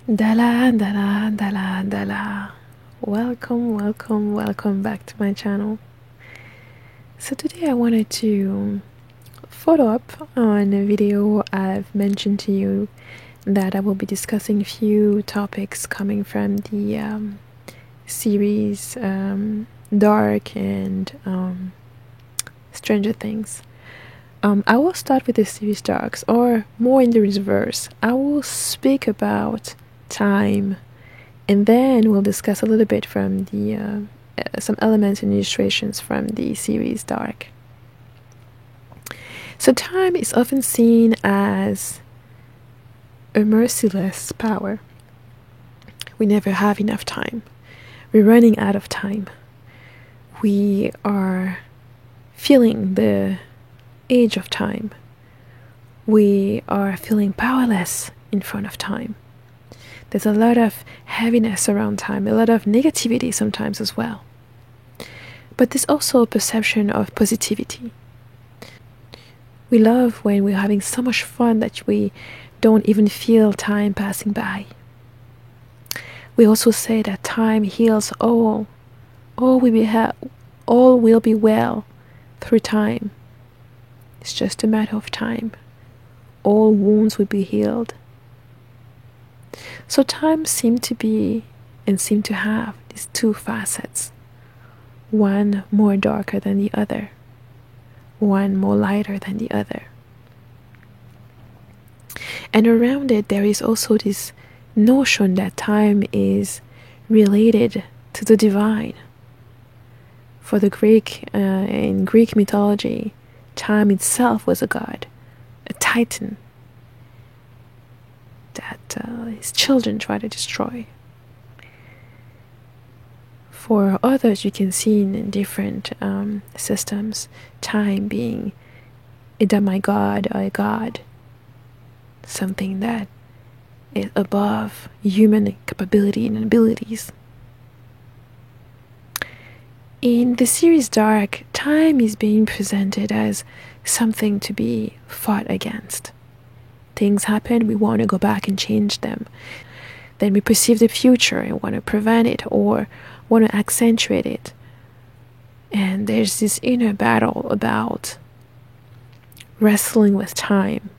Dala, dala, dala, dala. Welcome back to my channel. So today I wanted to follow up on a video I've mentioned to you that I will be discussing a few topics coming from the series Dark and Stranger Things. I will start with the series Darks, or more in the reverse. I will speak about time, and then we'll discuss a little bit from the some elements and illustrations from the series Dark. So time is often seen as a merciless power. We never have enough time. We're running out of time. We are feeling the age of time. We are feeling powerless in front of time. There's a lot of heaviness around time, a lot of negativity sometimes as well. But there's also a perception of positivity. We love when we're having so much fun that we don't even feel time passing by. We also say that time heals all. All will be well through time. It's just a matter of time. All wounds will be healed. So time seems to be and seem to have these two facets. One more darker than the other. One more lighter than the other. And around it there is also this notion that time is related to the divine. For the in Greek mythology, time itself was a god, a titan that his children try to destroy. For others, you can see in different systems, time being a demigod or a god, something that is above human capability and abilities. In the series Dark, time is being presented as something to be fought against. Things happen, we want to go back and change them. Then we perceive the future and want to prevent it or want to accentuate it. And there's this inner battle about wrestling with time.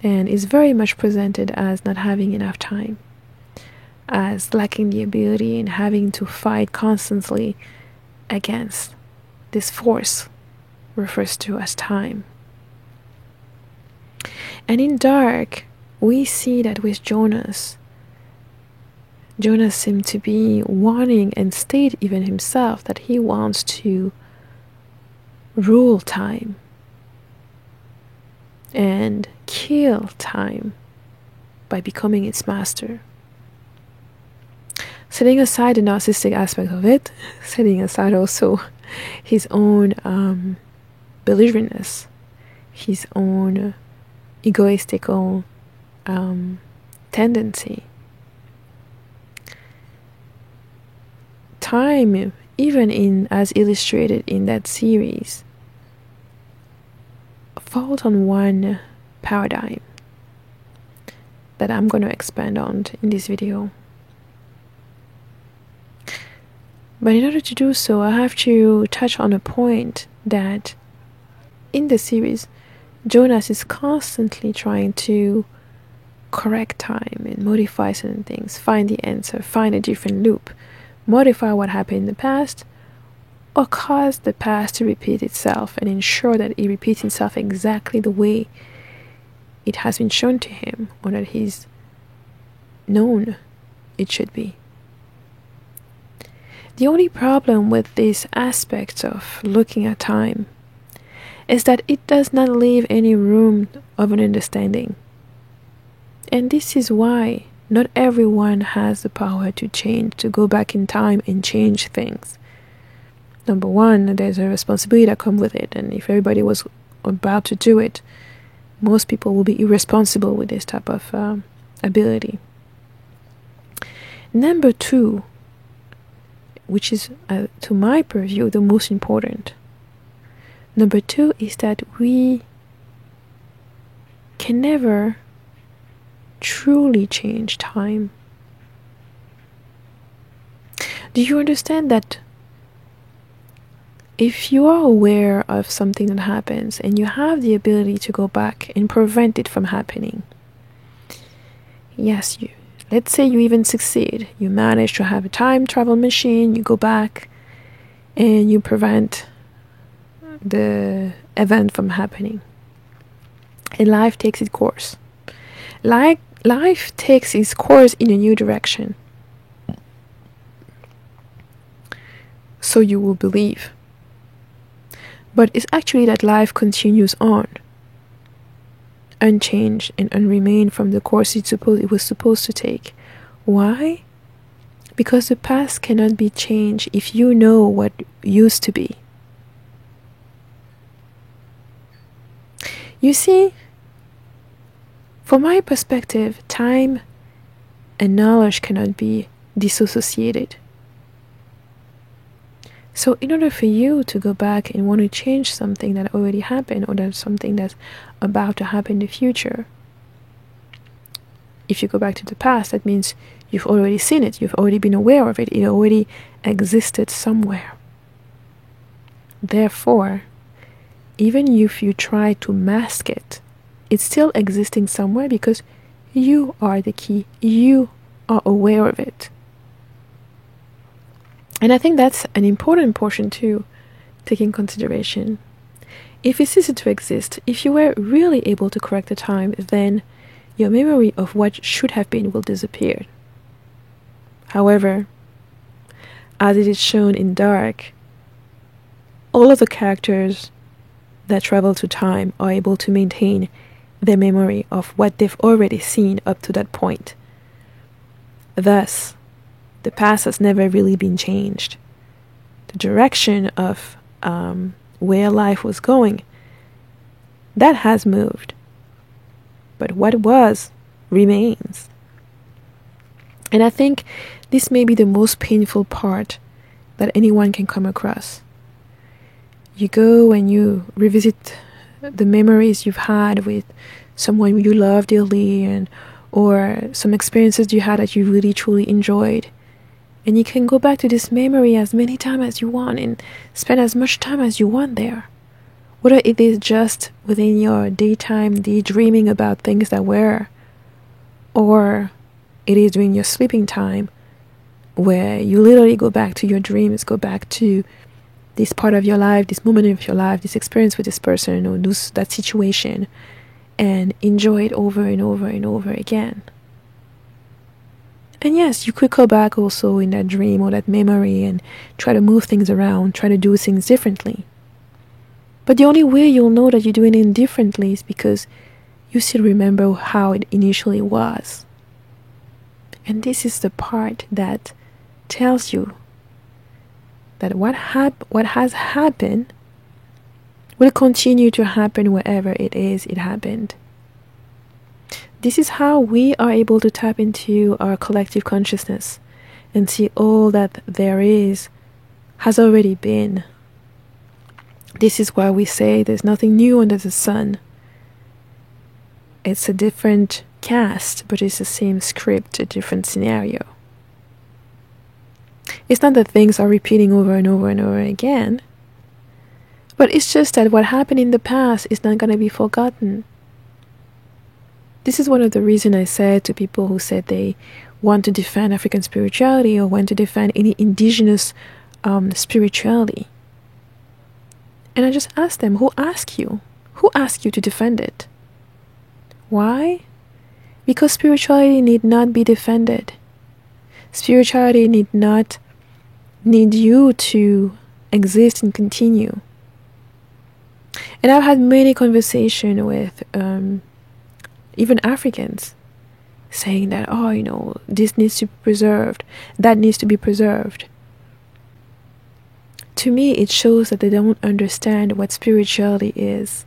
And it's very much presented as not having enough time, as lacking the ability and having to fight constantly against this force refers to as time. And in Dark, we see that with Jonas seemed to be wanting, and state even himself, that he wants to rule time and kill time by becoming its master. Setting aside the narcissistic aspect of it, setting aside also his own belligerentness, his own egoistical tendency. Time, even as illustrated in that series, falls on one paradigm that I'm going to expand on in this video. But in order to do so, I have to touch on a point that in the series, Jonas is constantly trying to correct time and modify certain things, find the answer, find a different loop, modify what happened in the past, or cause the past to repeat itself and ensure that it repeats itself exactly the way it has been shown to him, or that he's known it should be. The only problem with this aspect of looking at time is that it does not leave any room of an understanding. And this is why not everyone has the power to change, to go back in time and change things. Number one, there's a responsibility that comes with it, and if everybody was about to do it, most people will be irresponsible with this type of ability. Number two, which is, to my purview, the most important. Number two is that we can never truly change time. Do you understand that if you are aware of something that happens and you have the ability to go back and prevent it from happening, yes, let's say you even succeed, you manage to have a time travel machine, you go back and you prevent the event from happening, and life takes its course. Life takes its course in a new direction. So you will believe. But it's actually that life continues on, unchanged and unremained from the course it was supposed to take. Why? Because the past cannot be changed if you know what used to be. You see, from my perspective, time and knowledge cannot be disassociated. So in order for you to go back and want to change something that already happened, or that's something that's about to happen in the future, if you go back to the past, that means you've already seen it, you've already been aware of it, it already existed somewhere. Therefore, even if you try to mask it, it's still existing somewhere because you are the key, you are aware of it. And I think that's an important portion to take in consideration. If it ceases to exist, if you were really able to correct the time, then your memory of what should have been will disappear. However, as it is shown in Dark, all of the characters that travel to time are able to maintain their memory of what they've already seen up to that point. Thus, the past has never really been changed. The direction of where life was going, that has moved. But what was remains. And I think this may be the most painful part that anyone can come across. You go and you revisit the memories you've had with someone you love dearly, or some experiences you had that you really truly enjoyed. And you can go back to this memory as many times as you want and spend as much time as you want there. Whether it is just within your daytime daydreaming about things that were, or it is during your sleeping time where you literally go back to your dreams, go back to this part of your life, this moment of your life, this experience with this person or that situation, and enjoy it over and over and over again. And yes, you could go back also in that dream or that memory and try to move things around, try to do things differently. But the only way you'll know that you're doing it differently is because you still remember how it initially was. And this is the part that tells you that what has happened will continue to happen wherever it is it happened. This is how we are able to tap into our collective consciousness and see all that there is has already been. This is why we say there's nothing new under the sun. It's a different cast, but it's the same script, a different scenario. It's not that things are repeating over and over and over again, but it's just that what happened in the past is not going to be forgotten. This is one of the reasons I said to people who said they want to defend African spirituality or want to defend any indigenous spirituality. And I just asked them, who asked you? Who asked you to defend it? Why? Because spirituality need not be defended. Spirituality need you to exist and continue. And I've had many conversations with even Africans saying that, this needs to be preserved, that needs to be preserved. To me, it shows that they don't understand what spirituality is.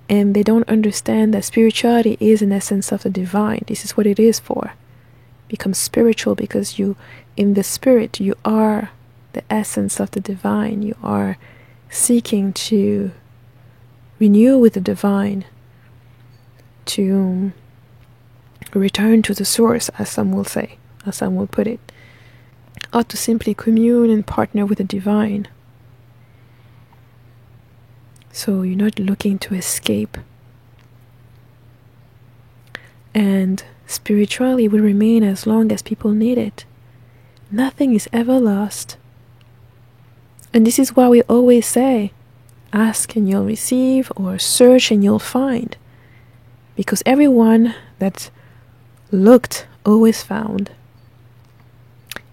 And they don't understand that spirituality is an essence of the divine. This is what it is for. Become spiritual because in the spirit, you are the essence of the divine. You are seeking to renew with the divine, to return to the source, as some will say, as some will put it, or to simply commune and partner with the divine. So you're not looking to escape. And spirituality will remain as long as people need it. Nothing is ever lost. And this is why we always say, ask and you'll receive, or search and you'll find. Because everyone that looked always found.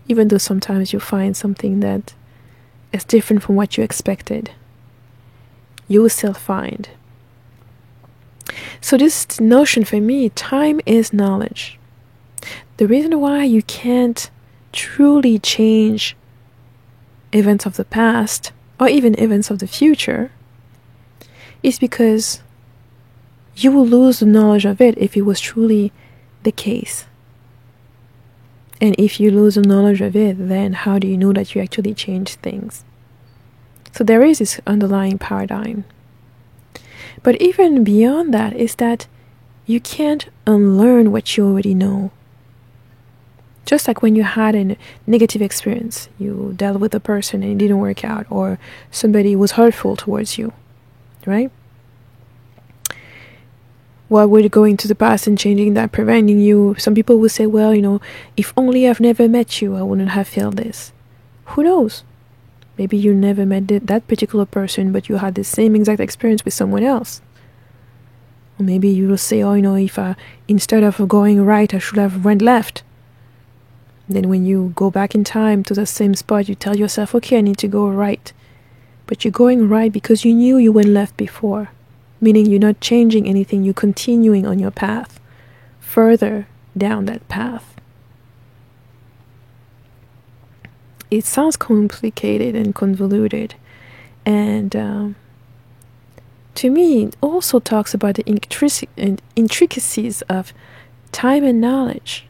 Even though sometimes you find something that is different from what you expected, you will still find. So this notion for me, time is knowledge. The reason why you can't truly change events of the past, or even events of the future, is because you will lose the knowledge of it if it was truly the case. And if you lose the knowledge of it, then how do you know that you actually changed things? So there is this underlying paradigm. But even beyond that is that you can't unlearn what you already know. Just like when you had a negative experience, you dealt with a person and it didn't work out, or somebody was hurtful towards you, right? While we're going to the past and changing that, preventing you, some people will say, well, if only I've never met you, I wouldn't have felt this. Who knows? Maybe you never met that particular person, but you had the same exact experience with someone else. Or maybe you will say, if instead of going right, I should have went left. Then when you go back in time to the same spot, you tell yourself, okay, I need to go right. But you're going right because you knew you went left before. Meaning you're not changing anything, you're continuing on your path, further down that path. It sounds complicated and convoluted, and to me, it also talks about the intricacies of time and knowledge.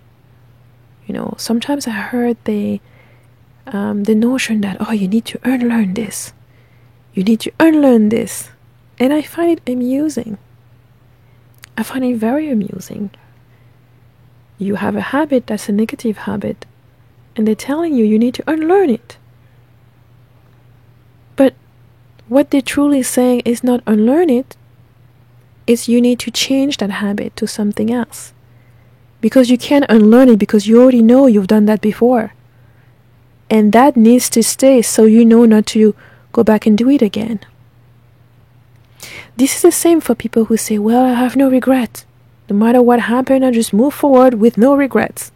Sometimes I heard the notion that, you need to unlearn this. You need to unlearn this. And I find it amusing. I find it very amusing. You have a habit that's a negative habit, and they're telling you need to unlearn it. But what they're truly saying is not unlearn it, it's you need to change that habit to something else. Because you can't unlearn it because you already know you've done that before. And that needs to stay so you know not to go back and do it again. This is the same for people who say, well, I have no regrets. No matter what happened, I just move forward with no regrets.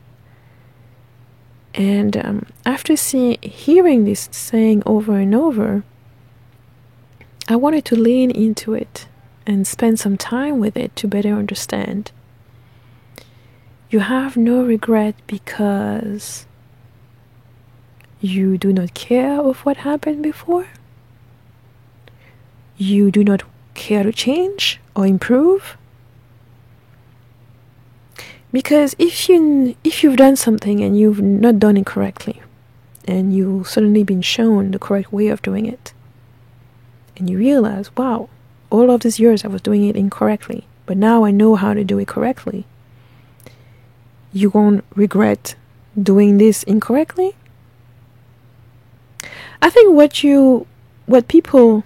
And after hearing this saying over and over, I wanted to lean into it and spend some time with it to better understand. You have no regret because you do not care of what happened before? You do not care to change or improve? Because if you've done something and you've not done it correctly, and you've suddenly been shown the correct way of doing it, and you realize, wow, all of these years I was doing it incorrectly, but now I know how to do it correctly, you won't regret doing this incorrectly? I think what people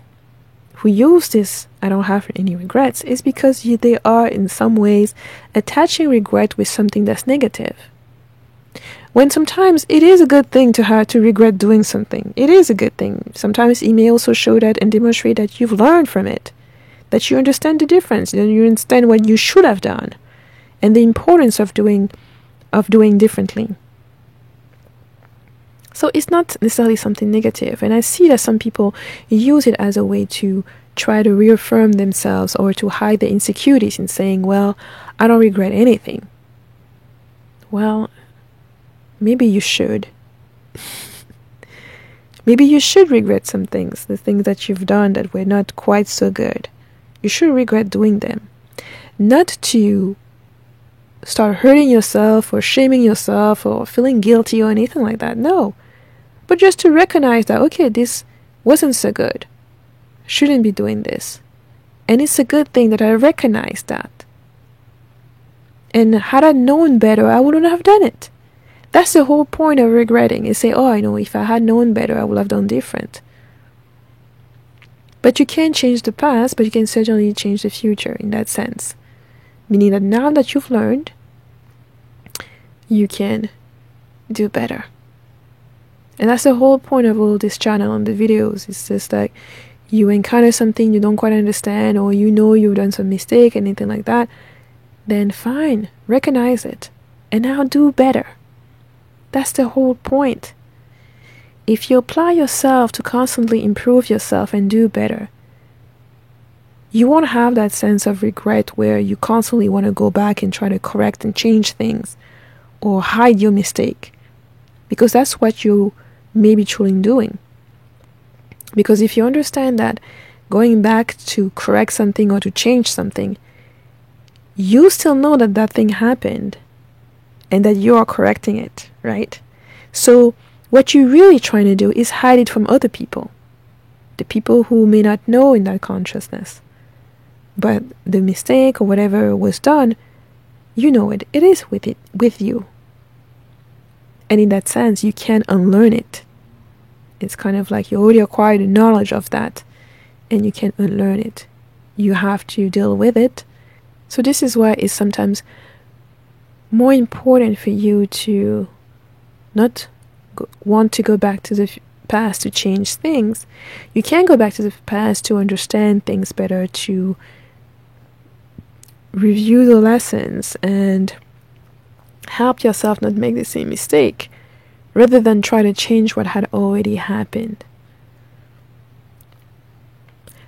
who use this, I don't have any regrets, is because they are in some ways attaching regret with something that's negative. When sometimes it is a good thing to have to regret doing something. It is a good thing. Sometimes it may also show that and demonstrate that you've learned from it, that you understand the difference, that you understand what you should have done, and the importance of doing differently. So it's not necessarily something negative, and I see that some people use it as a way to try to reaffirm themselves or to hide their insecurities in saying, well, I don't regret anything. Well, maybe you should. Maybe you should regret some things, the things that you've done that were not quite so good. You should regret doing them. Not to start hurting yourself or shaming yourself or feeling guilty or anything like that. No. But just to recognize that, okay, this wasn't so good. Shouldn't be doing this. And it's a good thing that I recognize that. And had I known better, I wouldn't have done it. That's the whole point of regretting, is say, oh, I know, if I had known better, I would have done different. But you can't change the past, but you can certainly change the future in that sense. Meaning that now that you've learned, you can do better. And that's the whole point of all this channel and the videos. It's just like you encounter something you don't quite understand, or you know you've done some mistake, anything like that, then fine, recognize it, and now do better. That's the whole point. If you apply yourself to constantly improve yourself and do better, you won't have that sense of regret where you constantly want to go back and try to correct and change things or hide your mistake, because that's what you may be truly doing. Because if you understand that going back to correct something or to change something, you still know that that thing happened and that you are correcting it, right? So what you're really trying to do is hide it from other people, the people who may not know in that consciousness. But the mistake or whatever was done, you know it. It is with you. And in that sense, you can't unlearn it. It's kind of like you already acquired the knowledge of that, and you can't unlearn it. You have to deal with it. So this is why it's sometimes more important for you to not want to go back to the past to change things. You can go back to the past to understand things better, to review the lessons and help yourself not make the same mistake, rather than try to change what had already happened.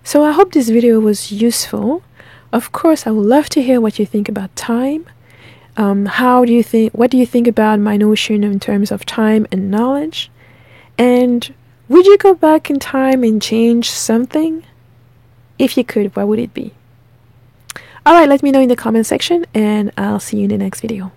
So I hope this video was useful. Of course, I would love to hear what you think about time. What do you think about my notion in terms of time and knowledge? And would you go back in time and change something? If you could, what would it be? Alright, let me know in the comment section, and I'll see you in the next video.